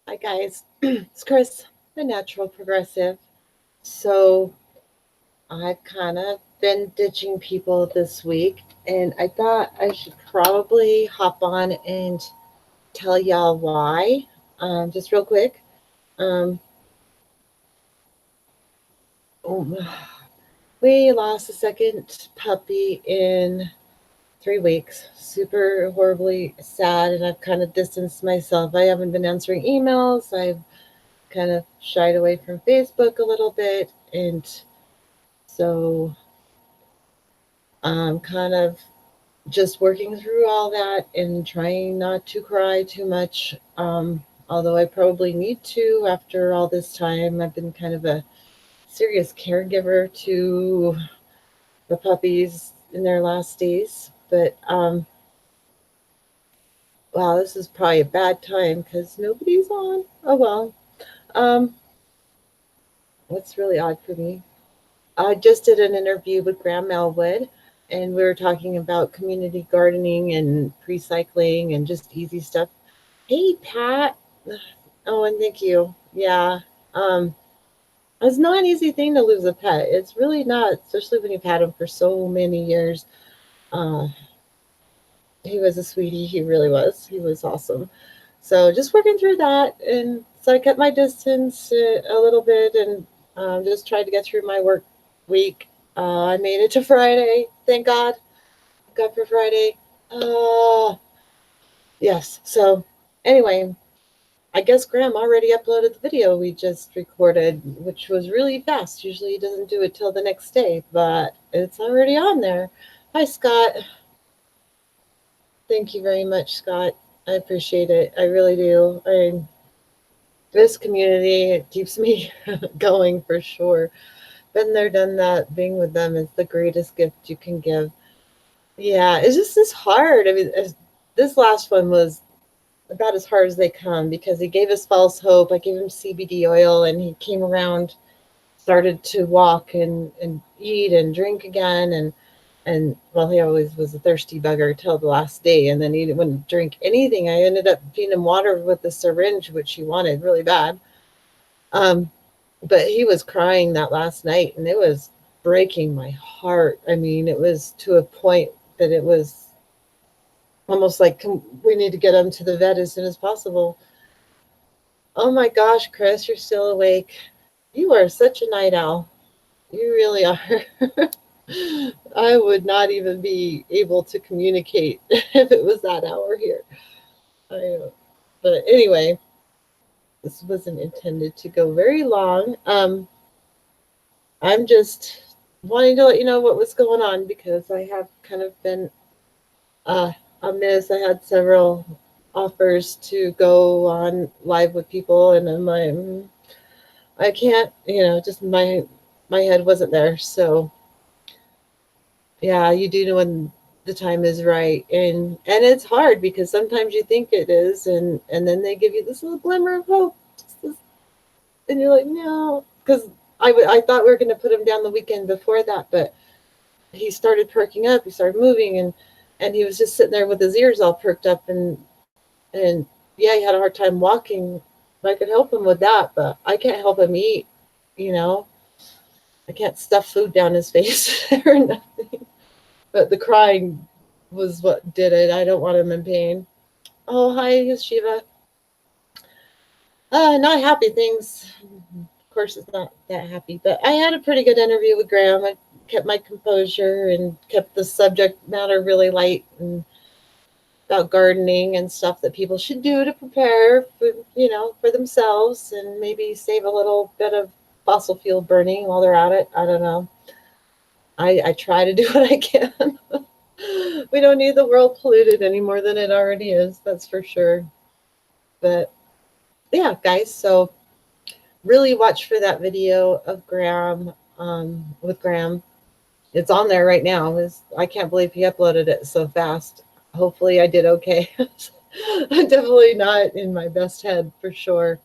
Hi guys, it's Chris, the natural progressive. So I've kind of been ditching people this week, and I thought I should probably hop on and tell y'all why. Just real quick. Um, um, we lost a second puppy in 3 weeks. Super horribly sad, and I've kind of distanced myself. I haven't been answering emails. I've kind of shied away from Facebook a little bit, and so I'm kind of just working through all that and trying not to cry too much. Although I probably need to after all this time. I've been kind of a serious caregiver to the puppies in their last days. But wow, this is probably a bad time because nobody's on. Oh well. Um, what's really odd for me? I just did an interview with Graham Elwood, and we were talking about community gardening and recycling and just easy stuff. Hey, Pat. Oh, and thank you. Yeah. Um, it's not an easy thing to lose a pet. It's really not, especially when you've had him for so many years. Uh, he was a sweetie. He really was. He was awesome. So just working through that, and so I kept my distance a little bit, and just tried to get through my work week. I made it to Friday. Thank God. God for Friday. Uh, yes. So anyway, I guess Graham already uploaded the video we just recorded, which was really fast. Usually he doesn't do it till the next day, but it's already on there. Hi, Scott. Thank you very much, Scott. I appreciate it. I really do. This community, it keeps me going for sure. Been there, done that. Being with them is the greatest gift you can give. Yeah, it's just this hard. I mean, this last one was about as hard as they come because he gave us false hope. I gave him CBD oil, and he came around, started to walk and eat and drink again, and well, he always was a thirsty bugger till the last day, and then he wouldn't drink anything. I ended up feeding him water with the syringe, which he wanted really bad. Um, but he was crying that last night, and it was breaking my heart. I mean, it was to a point that it was almost like we need to get him to the vet as soon as possible. Oh my gosh, Chris, you're still awake. You are such a night owl. You really are. I would not even be able to communicate if it was that hour here. I, but anyway, this wasn't intended to go very long. I'm just wanting to let you know what was going on because I have kind of been uh, amiss. I had several offers to go on live with people, and I'm like, I can't, just my head wasn't there. So yeah, you do know when the time is right, and it's hard because sometimes you think it is, and then they give you this little glimmer of hope, and you're like, no, because I thought we were going to put him down the weekend before that, but he started perking up, he started moving, and he was just sitting there with his ears all perked up, and yeah, he had a hard time walking. I could help him with that, but I can't help him eat, you know. I can't stuff food down his face or nothing. But the crying was what did it. I don't want him in pain. Oh, hi, Shiva. Not happy things. Of course, it's not that happy, but I had a pretty good interview with Graham. I kept my composure and kept the subject matter really light and about gardening and stuff that people should do to prepare for, for themselves and maybe save a little bit of fossil fuel burning while they're at it. I don't know. I try to do what I can. We don't need the world polluted any more than it already is, that's for sure. But yeah, guys, so really watch for that video of Graham, with Graham. It's on there right now. I can't believe he uploaded it so fast. Hopefully I did okay. I'm definitely not in my best head for sure.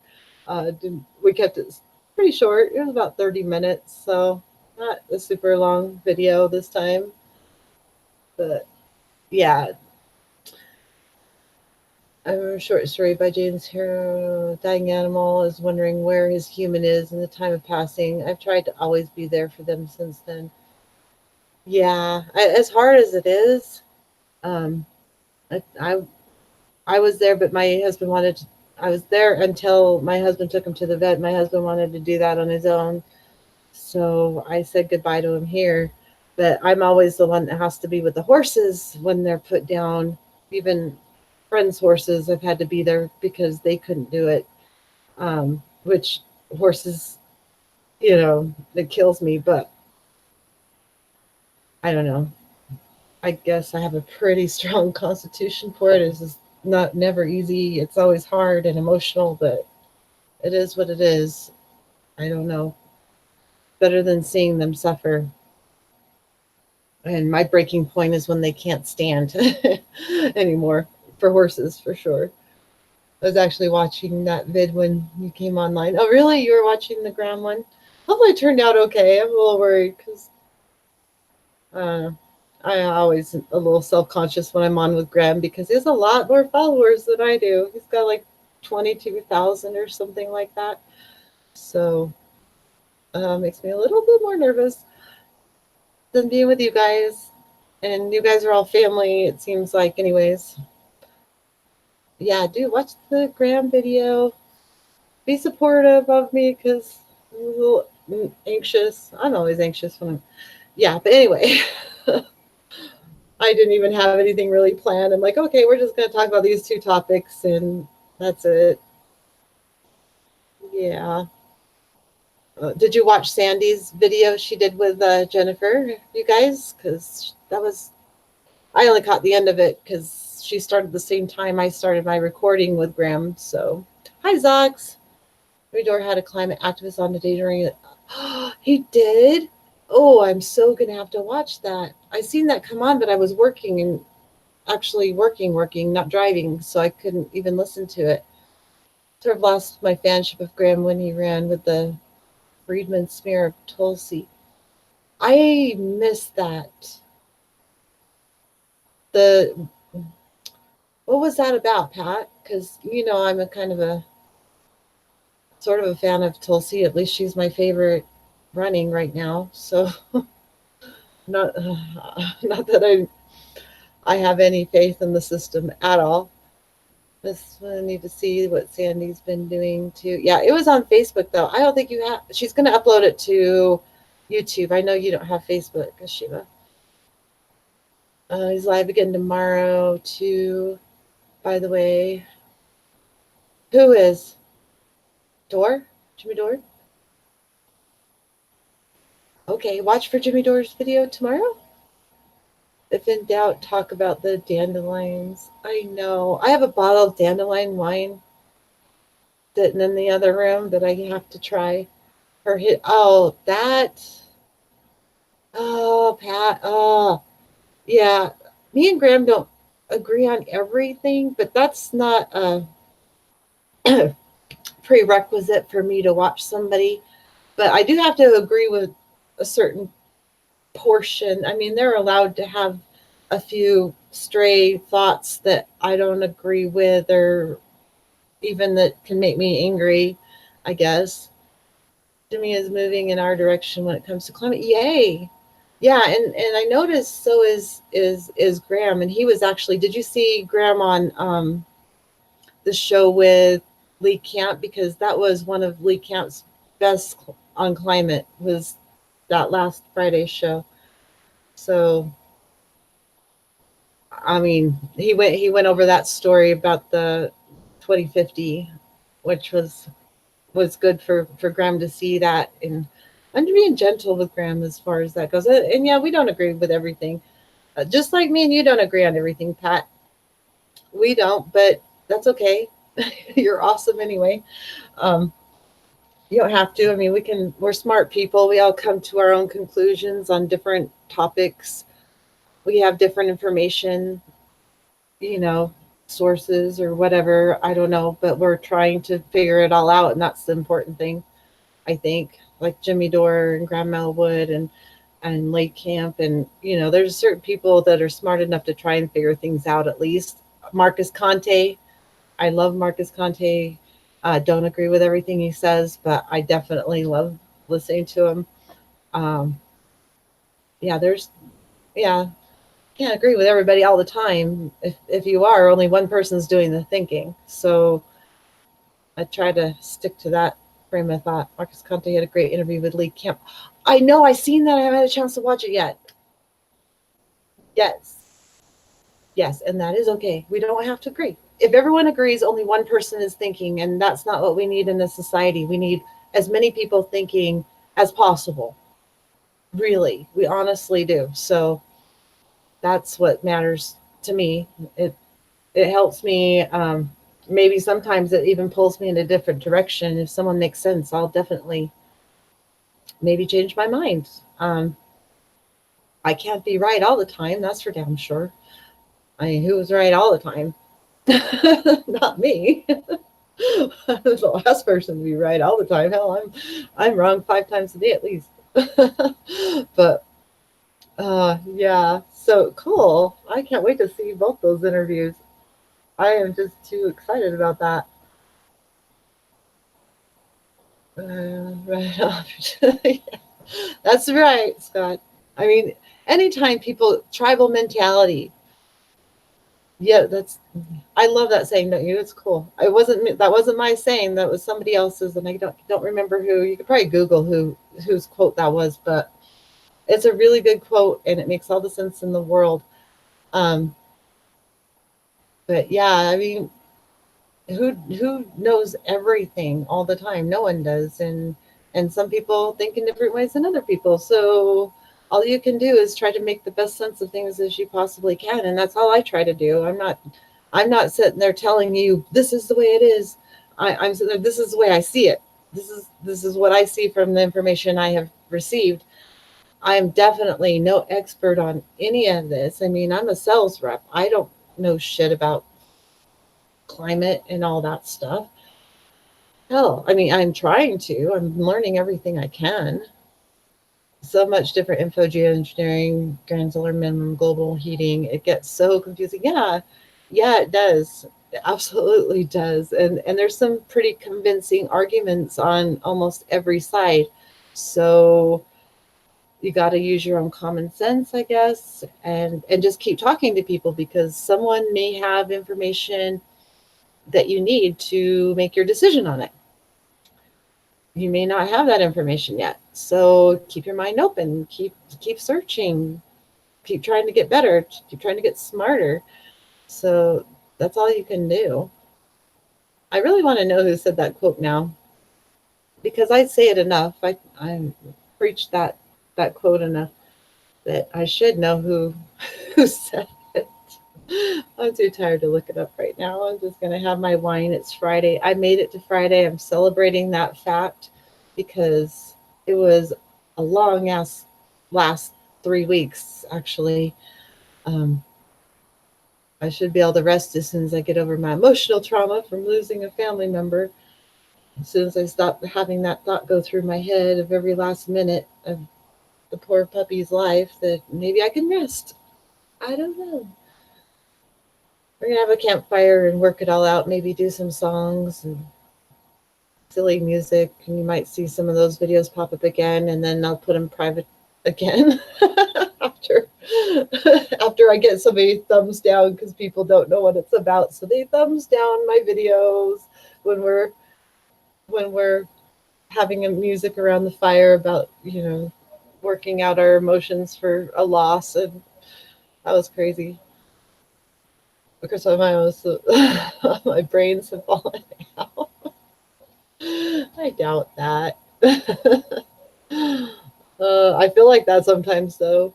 We kept it pretty short. It was about 30 minutes, so not a super long video this time. But yeah, A short story by James Hero. Dying animal is wondering where his human is in the time of passing. I've tried to always be there for them since then. Yeah, as hard as it is, um, I, I I was there, but my husband wanted to, I was there until my husband took him to the vet. My husband wanted to do that on his own. So I said goodbye to him here. But I'm always the one that has to be with the horses when they're put down. Even friends' horses, I've had to be there because they couldn't do it. Which horses, it kills me. But I don't know. I guess I have a pretty strong constitution for it. It's just not never easy. It's always hard and emotional, but it is what it is. I don't know. Better than seeing them suffer. And my breaking point is when they can't stand anymore for horses, for sure. I was actually watching that vid when you came online. Oh, really? You were watching the Graham one? Hopefully it turned out okay. I'm a little worried because uh, I always a little self conscious when I'm on with Graham because he has a lot more followers than I do. He's got like 22,000 or something like that. So makes me a little bit more nervous than being with you guys. And you guys are all family, it seems like, anyways. Yeah, do watch the Graham video. Be supportive of me because I'm a little anxious. I'm always anxious when I'm. Yeah, but anyway, I didn't even have anything really planned. I'm like, okay, we're just going to talk about these two topics and that's it. Yeah. Did you watch Sandy's video she did with Jennifer, you guys? Because that was, I only caught the end of it because she started the same time I started my recording with Graham. So, hi, Zox. Redor had a climate activist on today during it. He did? Oh, I'm so going to have to watch that. I seen that come on, but I was working and actually working, not driving, so I couldn't even listen to it. Sort of lost my fanship of Graham when he ran with the Friedman smear of Tulsi. I missed that. The What was that about, Pat? Because I'm a kind of a sort of a fan of Tulsi. At least she's my favorite running right now. So not not that I have any faith in the system at all. Just need to see what Sandy's been doing too. Yeah, it was on Facebook though. I don't think you have. She's going to upload it to YouTube. I know you don't have Facebook, Shiva. He's live again tomorrow too. By the way, who is Dore? Jimmy Dore? Okay, watch for Jimmy Dore's video tomorrow. If in doubt, talk about the dandelions. I know. I have a bottle of dandelion wine sitting in the other room that I have to try. Her hit. Oh, that. Oh, Pat. Oh, yeah. Me and Graham don't agree on everything, but that's not a prerequisite for me to watch somebody. But I do have to agree with a certain portion. I mean, they're allowed to have a few stray thoughts that I don't agree with or even that can make me angry, I guess. Jimmy is moving in our direction when it comes to climate. Yay. Yeah, and I noticed so is Graham, and he was actually. Did you see Graham on the show with Lee Camp? Because that was one of Lee Camp's best on climate was that last Friday show. So I mean, he went over that story about the 2050, which was good for Graham to see that, and I'm being gentle with Graham as far as that goes. And yeah, we don't agree with everything, just like me and you don't agree on everything, Pat. We don't, but that's okay. You're awesome anyway. Um, you don't have to. I mean, we can. We're smart people. We all come to our own conclusions on different topics. We have different information, you know, sources or whatever. I don't know, but we're trying to figure it all out, and that's the important thing. I think, like Jimmy Dore and Grandma Wood and Lake Camp, and there's certain people that are smart enough to try and figure things out. At least Marcus Conte, I love Marcus Conte. Don't agree with everything he says, but I definitely love listening to him. Um, yeah, yeah, can't agree with everybody all the time. If you are, only one person's doing the thinking. So I try to stick to that frame of thought. Marcus Conte had a great interview with Lee Camp. I know, I seen that. I haven't had a chance to watch it yet. Yes, yes, and that is okay. We don't have to agree. If everyone agrees, only one person is thinking, and that's not what we need in a society. We need as many people thinking as possible. Really, we honestly do. So that's what matters to me. It helps me. Maybe sometimes it even pulls me in a different direction. If someone makes sense, I'll definitely maybe change my mind. I can't be right all the time. That's for damn sure. I mean, who's right all the time? Not me. The last person to be right all the time. Hell, I'm wrong 5 times a day at least. But yeah, so cool. I can't wait to see both those interviews. I am just too excited about that. Right off. That's right, Scott. I mean, anytime people tribal mentality. Yeah, that's. I love that saying, don't you? It's cool. That wasn't my saying. That was somebody else's, and I don't remember who. You could probably Google whose quote that was, but it's a really good quote, and it makes all the sense in the world. Um, but yeah, I mean, who knows everything all the time? No one does, and some people think in different ways than other people. So all you can do is try to make the best sense of things as you possibly can, and that's all I try to do. I'm not sitting there telling you this is the way it is. I'm sitting there, this is the way I see it. This is what I see from the information I have received. I am definitely no expert on any of this. I mean, I'm a sales rep. I don't know shit about climate and all that stuff. Hell, I mean, I'm trying to. I'm learning everything I can. So much different info, geoengineering, grand solar minimum, global heating. It gets so confusing. Yeah, yeah, it does. It absolutely does. And there's some pretty convincing arguments on almost every side. So you got to use your own common sense, I guess, and just keep talking to people because someone may have information that you need to make your decision on it. You may not have that information yet. So keep your mind open, keep searching, keep trying to get better, keep trying to get smarter. So that's all you can do. I really want to know who said that quote now because I say it enough. I preach that quote enough that I should know who said it. I'm too tired to look it up right now. I'm just going to have my wine. It's Friday. I made it to Friday. I'm celebrating that fact because it was a long ass last 3 weeks, actually. Um, I should be able to rest as soon as I get over my emotional trauma from losing a family member. As soon as I stop having that thought go through my head of every last minute of the poor puppy's life, that maybe I can rest. I don't know. We're gonna have a campfire and work it all out. Maybe do some songs and silly music, and you might see some of those videos pop up again, and then I'll put them private again after after I get so many thumbs down because people don't know what it's about. So they thumbs down my videos when we're having a music around the fire about working out our emotions for a loss, and that was crazy. Because my brains have fallen out. I doubt that. I feel like that sometimes, though.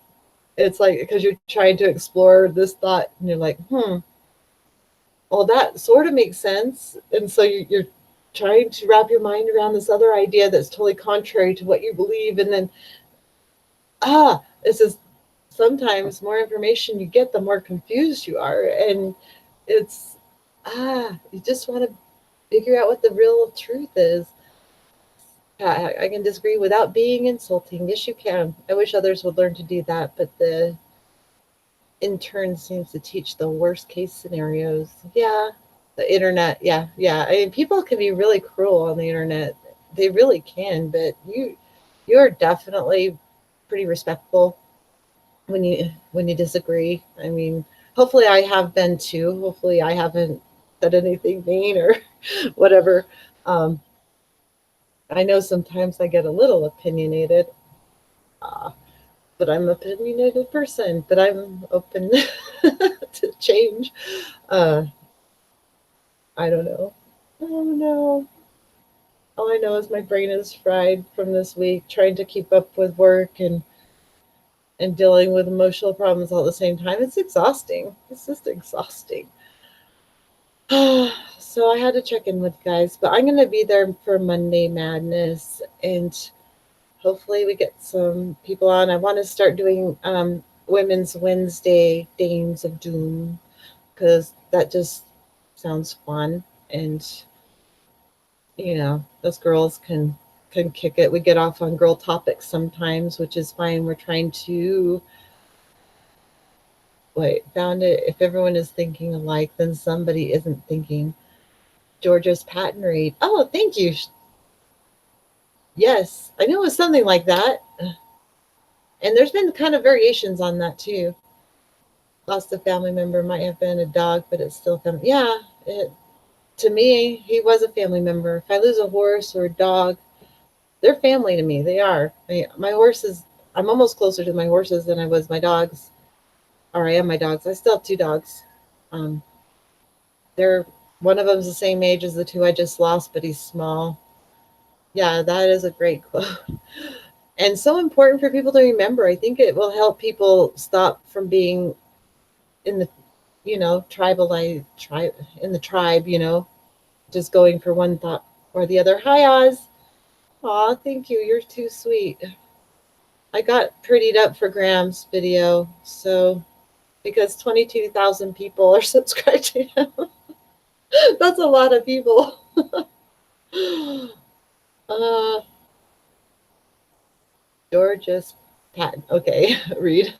It's like because you're trying to explore this thought, and you're like, well, that sort of makes sense. And so you're trying to wrap your mind around this other idea that's totally contrary to what you believe. And then, this is sometimes more information you get, the more confused you are. And it's, you just want to figure out what the real truth is. I can disagree without being insulting. Yes, you can. I wish others would learn to do that, but the intern seems to teach the worst case scenarios. Yeah, The internet, yeah, yeah. I mean, people can be really cruel on the internet. They really can, but you're definitely pretty respectful when you disagree. I mean, hopefully I have been too. Hopefully I haven't said anything mean or whatever. Um, I know sometimes I get a little opinionated, uh, but I'm an opinionated person. But I'm open to change. Uh, I don't know. Oh no. All I know is my brain is fried from this week, trying to keep up with work and dealing with emotional problems all at the same time. It's exhausting. It's just exhausting. So I had to check in with guys, but I'm going to be there for Monday Madness, and hopefully we get some people on. I want to start doing Women's Wednesday Dames of Doom because that just sounds fun, and those girls can kick it. We get off on girl topics sometimes, which is fine. We're trying to wait, found it. If everyone is thinking alike, then somebody isn't thinking. Georgia's patent read. Oh, thank you. Yes, I knew it was something like that. And there's been kind of variations on that too. Lost a family member, might have been a dog, but it's still family. Yeah, to me, he was a family member. If I lose a horse or a dog, they're family to me. They are. My horses, I'm almost closer to my horses than I was my dogs, or I am my dogs. I still have two dogs. Um, they're one of them's the same age as the two I just lost, but he's small. Yeah, that is a great quote. And so important for people to remember. I think it will help people stop from being in the, tribe in the tribe, just going for one thought or the other. Hi, Oz. Aw, thank you. You're too sweet. I got prettied up for Graham's video, so because 22,000 people are subscribed to him. That's a lot of people. uh, George's patent. Okay, read.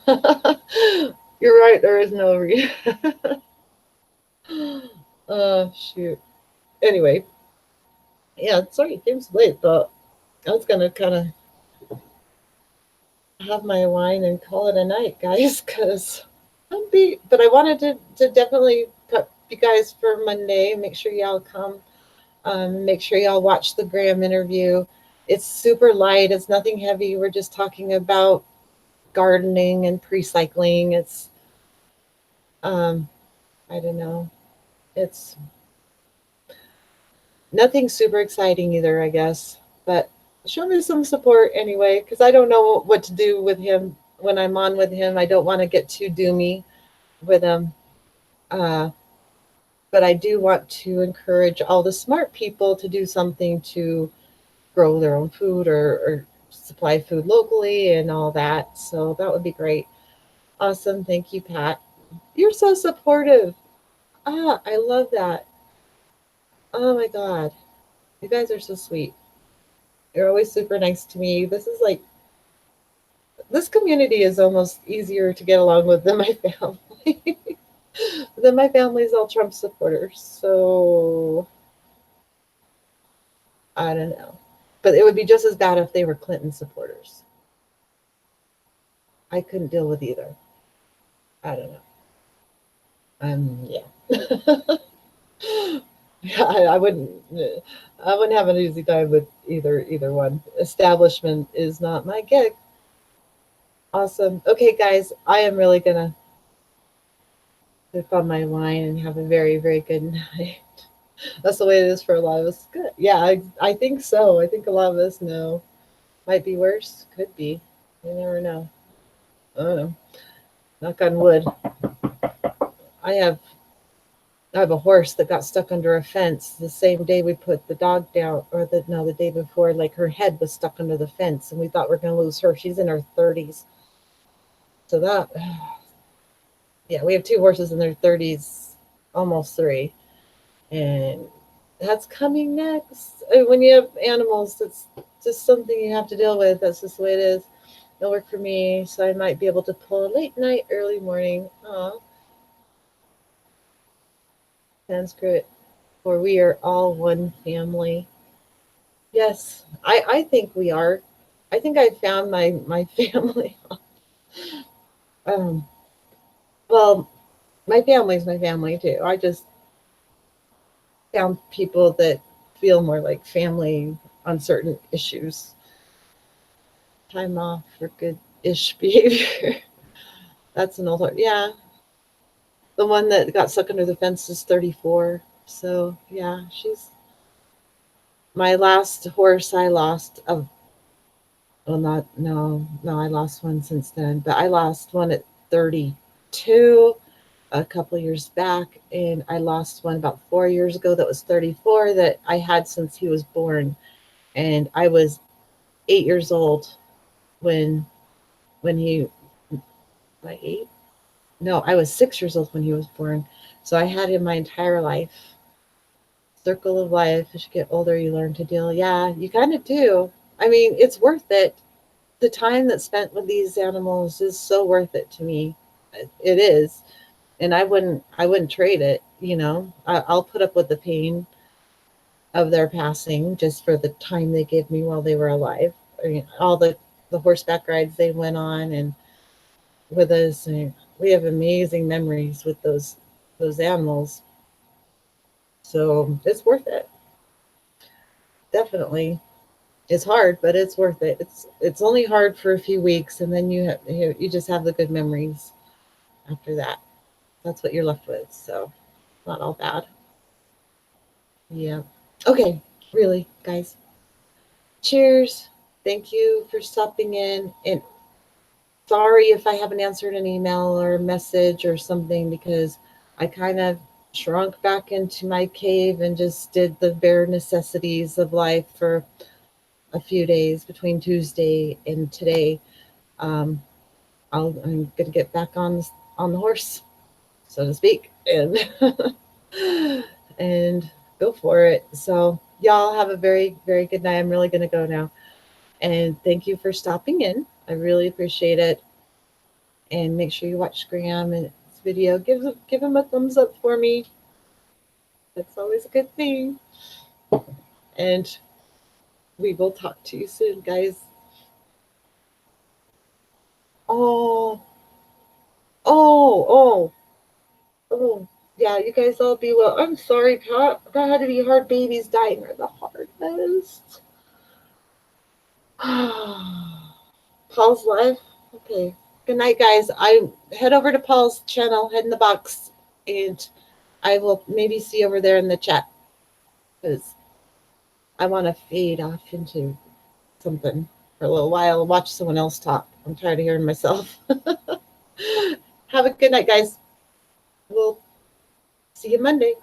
You're right. There is no read. Shoot. Anyway, yeah. Sorry, it came so late, but I was gonna kind of have my wine and call it a night, guys, because I'm beat. But I wanted to definitely put you guys for Monday. Make sure y'all come. Make sure y'all watch the Graham interview. It's super light. It's nothing heavy. We're just talking about gardening and pre-cycling. It's um, I don't know. It's nothing super exciting either, I guess. But show me some support anyway, because I don't know what to do with him when I'm on with him. I don't want to get too doomy with him. Uh, but I do want to encourage all the smart people to do something to grow their own food or supply food locally and all that. So that would be great. Awesome. Thank you, Pat. You're so supportive. I love that. Oh my God. You guys are so sweet. You're always super nice to me. This community is almost easier to get along with than my family. Then my family's all Trump supporters. So I don't know. But it would be just as bad if they were Clinton supporters. I couldn't deal with either. I don't know. Yeah. Yeah, I wouldn't have an easy time with either one. Establishment is not my gig. Awesome. Okay, guys, I am really gonna sip on my wine and have a very, very good night. That's the way it is for a lot of us. Good. Yeah, I think so. I think a lot of us know. Might be worse. Could be. You never know. I don't know. Knock on wood. I have I have a horse that got stuck under a fence the same day we put the dog down, or the day before. Like her head was stuck under the fence, and we thought we are going to lose her. She's in her 30s, so that yeah, we have two horses in their 30s, almost three, and that's coming next. When you have animals, that's just something you have to deal with. That's just the way it is. It'll work for me, so I might be able to pull a late night, early morning. Aw, Sanskrit. for we are all one family. Yes, I think we are. I think I found my family. Um, well, my family's my family too. I just found people that feel more like family on certain issues. Time off for good ish behavior. That's an old one. Yeah, the one that got stuck under the fence is 34. So yeah, she's my last horse. I lost a well, not no, I lost one since then, but I lost one at 32 a couple years back, and I lost one about 4 years ago that was 34 that I had since he was born, and I was 8 years old when he like eight. No, I was 6 years old when he was born, so I had him my entire life. Circle of life. As you get older, you learn to deal. Yeah, you kind of do. I mean, it's worth it. The time that's spent with these animals is so worth it to me. It is, and I wouldn't trade it. I'll put up with the pain of their passing just for the time they gave me while they were alive. I mean, all the horseback rides they went on and with us, and we have amazing memories with those animals. So it's worth it. Definitely. It's hard, but it's worth it. It's only hard for a few weeks, and then you just have the good memories after that. That's what you're left with. So not all bad. Yeah. Okay. Really, guys. Cheers. Thank you for stopping in. And sorry if I haven't answered an email or a message or something because I kind of shrunk back into my cave and just did the bare necessities of life for a few days between Tuesday and today. Um, I'm gonna get back on the horse, so to speak, and and go for it. So y'all have a very very good night. I'm really gonna go now, and thank you for stopping in. I really appreciate it. And make sure you watch Graham and his video. Give him a thumbs up for me. That's always a good thing. And we will talk to you soon, guys. Oh, oh, oh. Yeah, you guys all be well. I'm sorry, Pat. That had to be hard. Babies dying are the hardest. Paul's live. Okay. Good night, guys. I head over to Paul's channel, head in the box, and I will maybe see over there in the chat because I want to fade off into something for a little while and watch someone else talk. I'm tired of hearing myself. Have a good night, guys. We'll see you Monday.